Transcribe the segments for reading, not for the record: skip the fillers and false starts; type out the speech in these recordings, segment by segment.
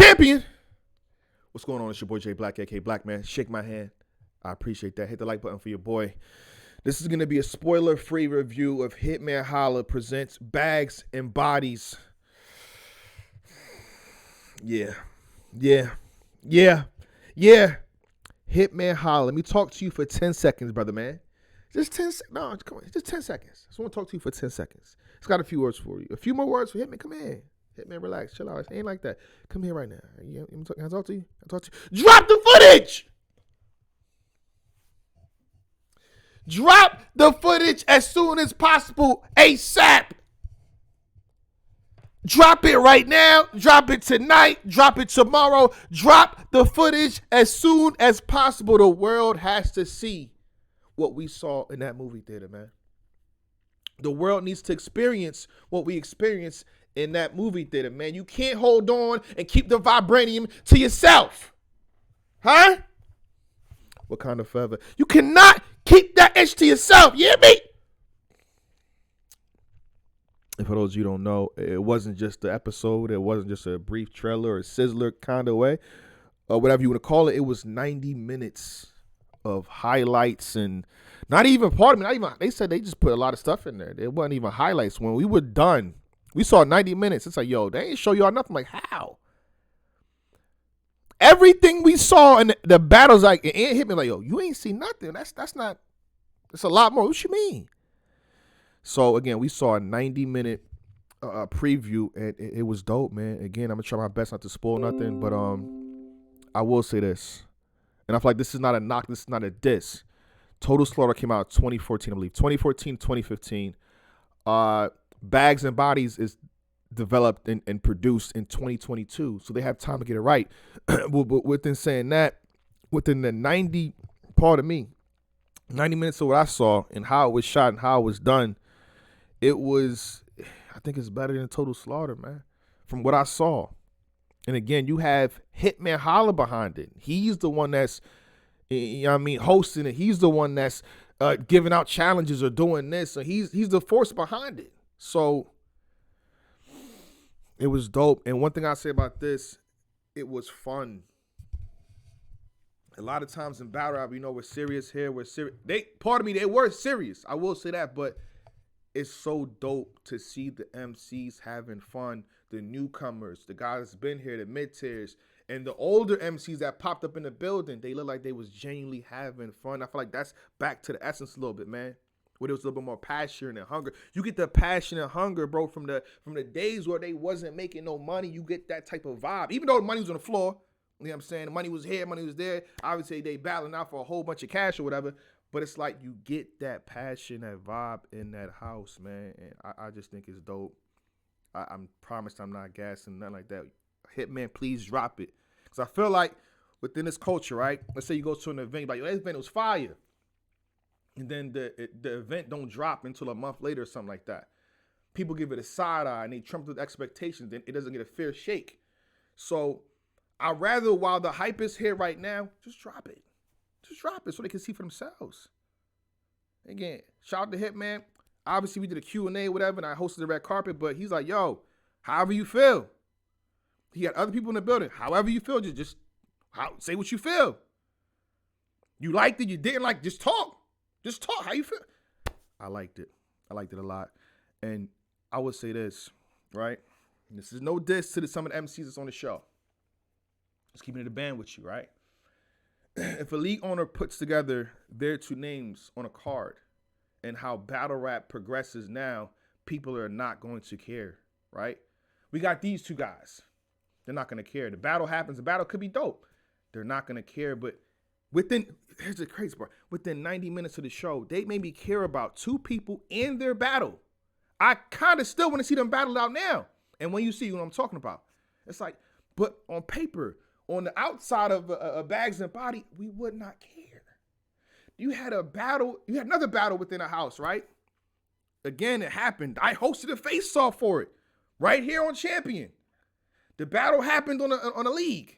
champion. What's going on? It's your boy Jay Black, aka Black Man. Shake my hand. I appreciate that. Hit the like button for your boy. This is going to be a spoiler-free review of Hitman Holla presents Bags and Bodies. Yeah. Hitman Holla. Let me talk to you for 10 seconds, brother man. Just 10 seconds. No, come on. Just 10 seconds. I just want to talk to you for 10 seconds. It's got a few words for you. A few more words for Hitman. Come in. Hitman, relax. Chill out. It ain't like that. Come here right now. Can I talk to you? Drop the footage! Drop the footage as soon as possible. ASAP. Drop it right now. Drop it tonight. Drop it tomorrow. Drop the footage as soon as possible. The world has to see what we saw in that movie theater, man. The world needs to experience what we experienced in that movie theater, man. You can't hold on and keep the vibranium to yourself. Huh? Wakanda forever. You cannot keep that itch to yourself. You hear me? And for those of you who don't know, it wasn't just the episode. It wasn't just a brief trailer or sizzler kind of way. Whatever you want to call it. It was 90 minutes of highlights and not even they said they just put a lot of stuff in there. It wasn't even highlights. When we were done, we saw 90 minutes. It's like, yo, they ain't show y'all nothing. Like, how? Everything we saw in the battles, like, it hit me like, yo, you ain't seen nothing. That's not, it's a lot more. What you mean? So, again, we saw a 90-minute preview, and it was dope, man. Again, I'm going to try my best not to spoil nothing, but I will say this. And I feel like this is not a knock. This is not a diss. Total Slaughter came out in 2014, I believe. 2014, 2015. Bags and Bodies is developed and produced in 2022. So they have time to get it right. But within saying that, within the 90 minutes of what I saw and how it was shot and how it was done, it was, I think it's better than Total Slaughter, man, from what I saw. And again, you have Hitman Holla behind it. He's the one that's, hosting it. He's the one that's giving out challenges or doing this. So he's the force behind it. So it was dope. And one thing I say about this, it was fun. A lot of times in battle rap, we're serious here. We're serious. They were serious. I will say that, but it's so dope to see the MCs having fun, the newcomers, the guys that's been here, the mid-tiers, and the older MCs that popped up in the building. They look like they was genuinely having fun. I feel like that's back to the essence a little bit, man. Where there was a little bit more passion and hunger. You get the passion and hunger, bro, from the days where they wasn't making no money. You get that type of vibe. Even though the money was on the floor, you know what I'm saying? The money was here, money was there. Obviously, they battling out for a whole bunch of cash or whatever. But it's like you get that passion, that vibe in that house, man. And I just think it's dope. I'm promised I'm not gassing, nothing like that. Hitman, please drop it. Because I feel like within this culture, right? Let's say you go to an event, you're like, yo, that event was fire. And then the event don't drop until a month later or something like that. People give it a side eye and they trump with expectations. Then it doesn't get a fair shake. So I'd rather, while the hype is here right now, just drop it. Just drop it so they can see for themselves. Again, shout out to Hitman. Obviously, we did a Q&A, whatever, and I hosted the red carpet, but he's like, yo, however you feel. He got other people in the building. However you feel, just say what you feel. You liked it, you didn't like it, just talk. Just talk how you feel. I liked it. I liked it a lot. And I would say this, right? And this is no diss to some of the MCs that's on the show. Just keeping it a band with you, right? If a league owner puts together their two names on a card and how battle rap progresses now, people are not going to care, right? We got these two guys. They're not going to care. The battle happens. The battle could be dope. They're not going to care. But here's the crazy part. Within 90 minutes of the show, they made me care about two people in their battle. I kind of still want to see them battle out now. And when you see what I'm talking about, it's like, but on paper, on the outside of Bags and Body, we would not care. You had another battle within a house, right? Again, it happened. I hosted a face-off for it right here on Champion. The battle happened on a league.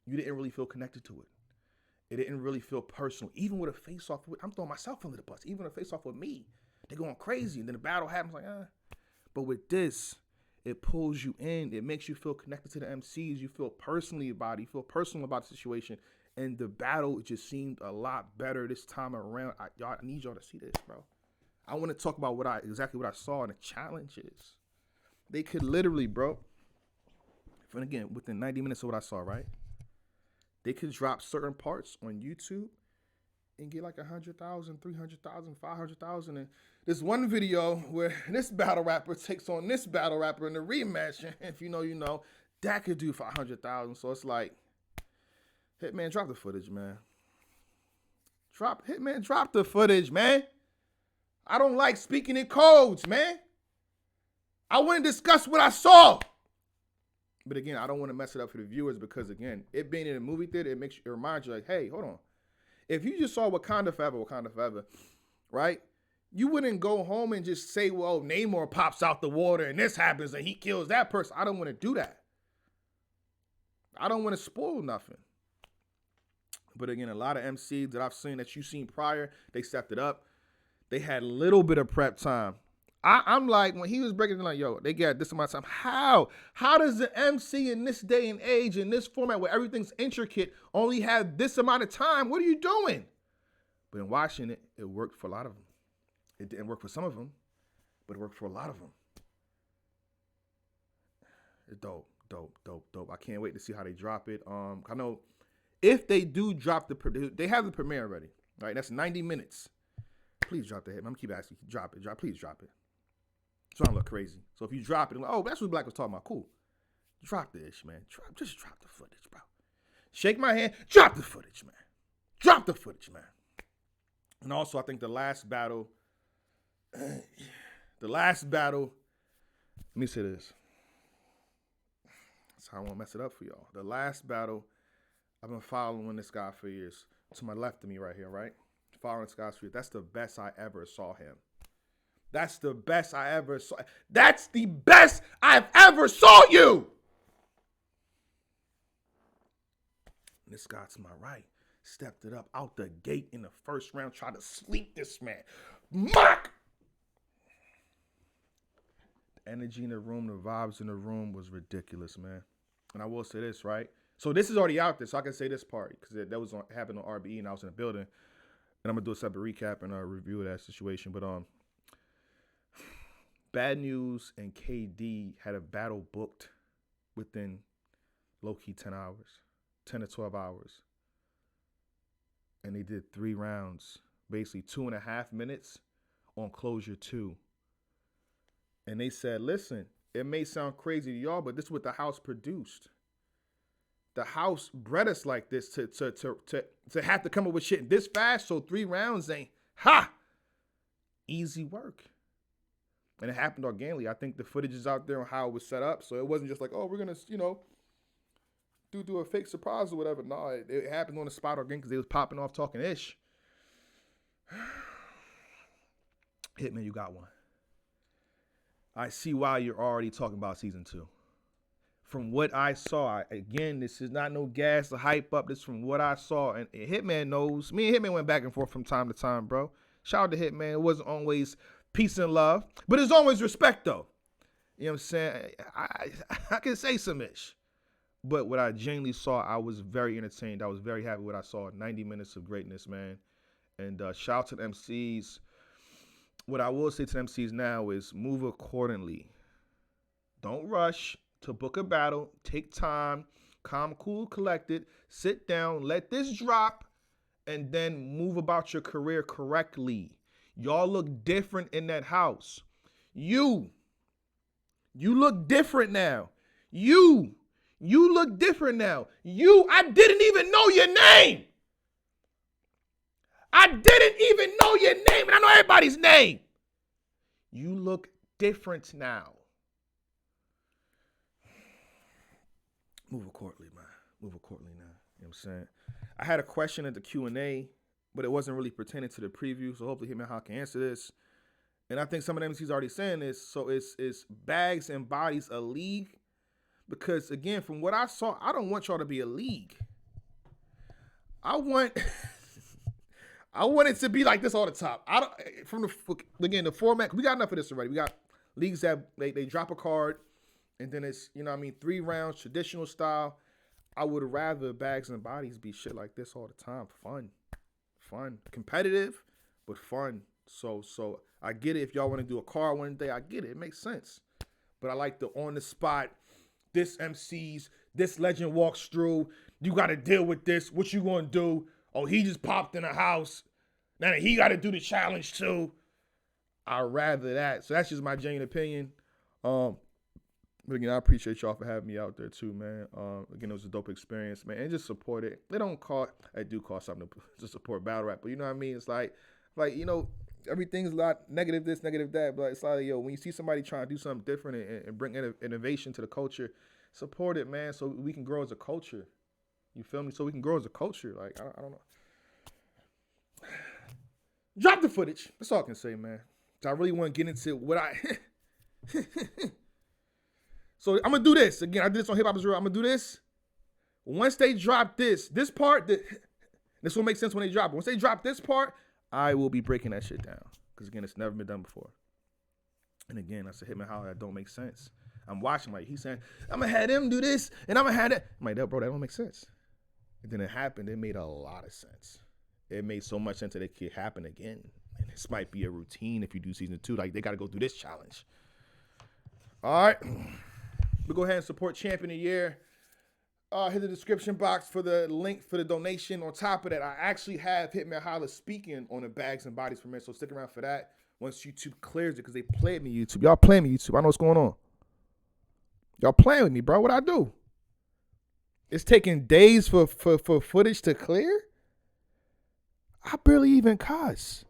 You didn't really feel connected to it. It didn't really feel personal. Even with a face-off, I'm throwing myself under the bus. Even a face-off with me, they're going crazy. And then the battle happens like, But with this, It pulls you in. It makes you feel connected to the MCs. You feel personally about it. You feel personal about the situation. And the battle just seemed a lot better this time around. I need y'all to see this, bro. I want to talk about exactly what I saw in the challenges. They could literally, bro, and again, within 90 minutes of what I saw, right? They could drop certain parts on YouTube and get like 100,000, 300,000, 500,000. And there's one video where this battle rapper takes on this battle rapper in the rematch. And if you know, you know, that could do 500,000. So it's like, Hitman, drop the footage, man. Drop the footage, man. I don't like speaking in codes, man. I want to discuss what I saw. But again, I don't want to mess it up for the viewers because, again, it being in a movie theater, it reminds you like, hey, hold on. If you just saw Wakanda Forever, right? You wouldn't go home and just say, well, Namor pops out the water and this happens and he kills that person. I don't want to do that. I don't want to spoil nothing. But again, a lot of MCs that I've seen that you've seen prior, they stepped it up. They had a little bit of prep time. I'm like, when he was breaking it, like, yo, they got this amount of time. How? How does the MC in this day and age, in this format where everything's intricate, only have this amount of time? What are you doing? But in watching it, it worked for a lot of them. It didn't work for some of them, but it worked for a lot of them. It's dope. I can't wait to see how they drop it. I know if they do drop they have the premiere already, right? That's 90 minutes. Please drop the hit. I'm gonna keep asking you, please drop it. So I don't look crazy. So if you drop it, I'm like, oh, that's what Black was talking about. Cool. Drop this, man. Just drop the footage, bro. Shake my hand. Drop the footage, man. Drop the footage, man. And also, I think the last battle, let me say this. That's how I won't mess it up for y'all. The last battle, I've been following this guy for years. To my left of me right here, right? Following this guy for years. That's the best I ever saw him. That's the best I ever saw. That's the best I've ever saw you. And this guy to my right stepped it up out the gate in the first round, tried to sleep this man. Mock! The energy in the room, the vibes in the room was ridiculous, man. And I will say this, right? So this is already out there, so I can say this part because that was happened on RBE and I was in the building. And I'm going to do a separate recap and a review of that situation. But Bad News and KD had a battle booked within low-key 10 to 12 hours. And they did 3 rounds, basically 2.5 minutes on Closure 2. And they said, listen, it may sound crazy to y'all, but this is what the house produced. The house bred us like this to have to come up with shit this fast, so 3 rounds ain't, easy work. And it happened organically. I think the footage is out there on how it was set up. So it wasn't just like, oh, we're going to, do a fake surprise or whatever. No, it happened on the spot organically because they was popping off talking ish. Hitman, you got one. I see why you're already talking about season 2. From what I saw, again, this is not no gas or hype up. This is from what I saw. And Hitman knows. Me and Hitman went back and forth from time to time, bro. Shout out to Hitman. It wasn't always peace and love, but it's always respect, though. You know what I'm saying? I can say some ish. But what I genuinely saw, I was very entertained. I was very happy with what I saw. 90 minutes of greatness, man. And shout out to the MCs. What I will say to the MCs now is move accordingly. Don't rush to book a battle. Take time. Calm, cool, collected. Sit down. Let this drop. And then move about your career correctly. Y'all look different in that house. You look different now. You look different now. I didn't even know your name. And I know everybody's name. You look different now. Move accordingly, man. Move accordingly now. You know what I'm saying? I had a question at the Q&A, but it wasn't really pertaining to the preview, so hopefully Hitman Hawk can answer this. And I think some of the MCs already saying this. So is Bags and Bodies a league? Because again, from what I saw, I don't want y'all to be a league. I want it to be like this all the time. The format. We got enough of this already. We got leagues that they drop a card, And then it's, 3 rounds, traditional style. I would rather Bags and Bodies be shit like this all the time. Fun. Competitive, but fun. So I get it. If y'all want to do a car one day, I get it. It makes sense. But I like the on the spot, this MCs, this legend walks through. You got to deal with this. What you going to do? Oh, he just popped in a house. Now he got to do the challenge too. I'd rather that. So that's just my genuine opinion. But again, I appreciate y'all for having me out there too, man. Again, it was a dope experience, man. And just support it. It do cost something to support battle rap. But you know what I mean? It's like, everything's a lot negative this, negative that. But it's like, when you see somebody trying to do something different and bring innovation to the culture, support it, man, so we can grow as a culture. You feel me? So we can grow as a culture. Like, I don't know. Drop the footage. That's all I can say, man. So I really want to get into what I... So I'm going to do this. Again, I did this on Hip Hop Is Real. I'm going to do this. Once they drop this part, this will make sense when they drop it. Once they drop this part, I will be breaking that shit down. Because, again, it's never been done before. And, again, I said, hit me how that don't make sense. I'm watching, like, he's saying, I'm going to have them do this, and I'm going to have that. I'm like, bro, that don't make sense. And then it happened. It made a lot of sense. It made so much sense that it could happen again. And this might be a routine if you do season 2. Like, they got to go through this challenge. All right. We'll go ahead and support Champion of the Year. Hit the description box for the link for the donation. On top of that, I actually have Hitman Holla speaking on the Bags and Bodies premiere, so stick around for that once YouTube clears it, because they played me, YouTube. Y'all playing me, YouTube. I know what's going on. Y'all playing with me, bro. What I do? It's taking days for footage to clear? I barely even cuss.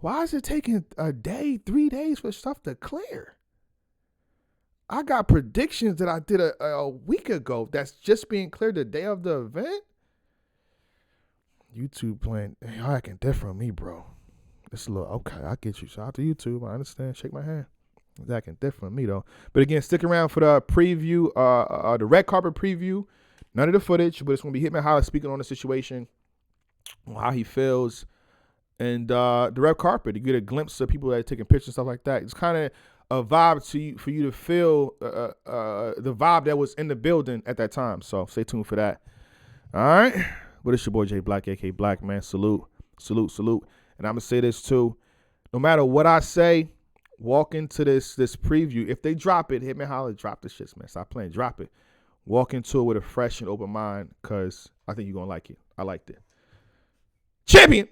Why is it taking a day, 3 days for stuff to clear? I got predictions that I did a week ago that's just being cleared the day of the event. YouTube playing, y'all acting different from me, bro. It's a little, okay, I get you. Shout out to YouTube. I understand. Shake my hand. It's acting different from me, though. But again, stick around for the preview, the red carpet preview. None of the footage, but it's going to be Hitman Holla speaking on the situation, on how he feels. And the red carpet, you get a glimpse of people that are taking pictures and stuff like that. It's kind of a vibe for you to feel the vibe that was in the building at that time. So stay tuned for that. All right. But it's your boy Jay Black, a.k.a. Black Man. Salute. And I'm going to say this too. No matter what I say, walk into this preview. If they drop it, Hitman Holla, drop the shits, man. Stop playing. Drop it. Walk into it with a fresh and open mind, because I think you're going to like it. I liked it. Champion.